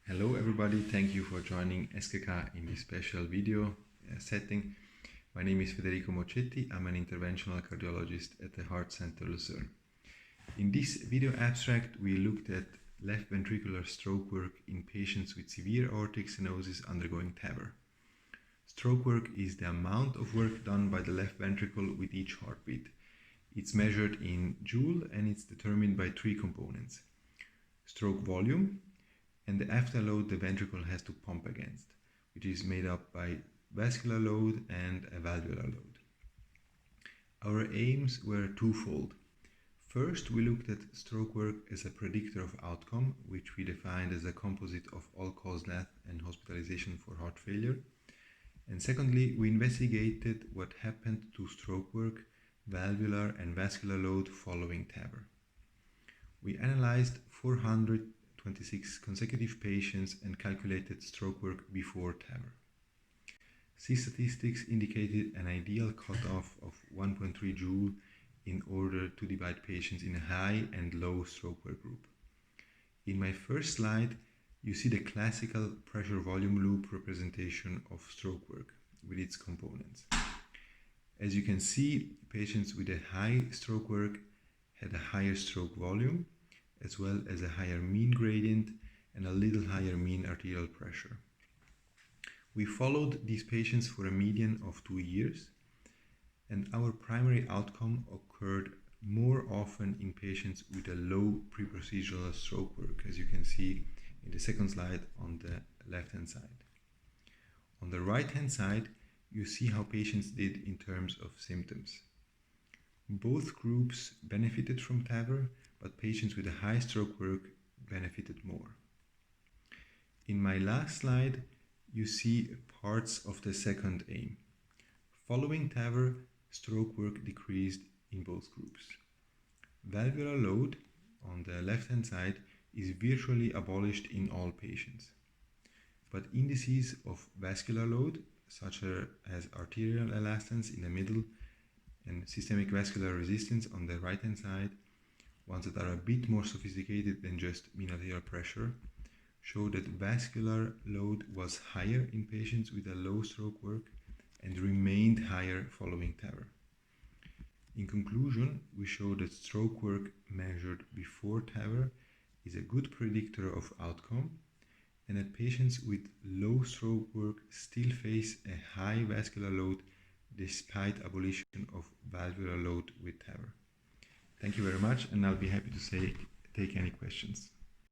Hello everybody, thank you for joining SKK in this special video setting. My name is Federico Moccetti, I'm an interventional cardiologist at the Heart Center Lucerne. In this video abstract we looked at left ventricular stroke work in patients with severe aortic stenosis undergoing TAVR. Stroke work is the amount of work done by the left ventricle with each heartbeat. It's measured in joule and it's determined by three components: stroke volume, and the afterload the ventricle has to pump against, which is made up by vascular load and a valvular load. Our aims were twofold. First, we looked at stroke work as a predictor of outcome, which we defined as a composite of all-cause death and hospitalization for heart failure. And secondly, we investigated what happened to stroke work, valvular and vascular load following TAVR. We analyzed 426 consecutive patients and calculated stroke work before TAVR. These statistics indicated an ideal cutoff of 1.3 joule in order to divide patients in a high and low stroke work group. In my first slide, you see the classical pressure volume loop representation of stroke work with its components. As you can see, patients with a high stroke work had a higher stroke volume, as well as a higher mean gradient and a little higher mean arterial pressure. We followed these patients for a median of 2 years, and our primary outcome occurred more often in patients with a low pre-procedural stroke work, as you can see in the second slide on the left-hand side. On the right-hand side, you see how patients did in terms of symptoms. Both groups benefited from TAVR, but patients with a high stroke work benefited more. In my last slide, you see parts of the second aim. Following TAVR, stroke work decreased in both groups. Valvular load, on the left-hand side, is virtually abolished in all patients. But indices of vascular load, such as arterial elastance in the middle and systemic vascular resistance on the right-hand side, ones that are a bit more sophisticated than just mean arterial pressure, show that vascular load was higher in patients with a low stroke work and remained higher following TAVR. In conclusion, we show that stroke work measured before TAVR is a good predictor of outcome, and that patients with low stroke work still face a high vascular load despite abolition of valvular load with TAVR. Thank you very much, and I'll be happy to take any questions.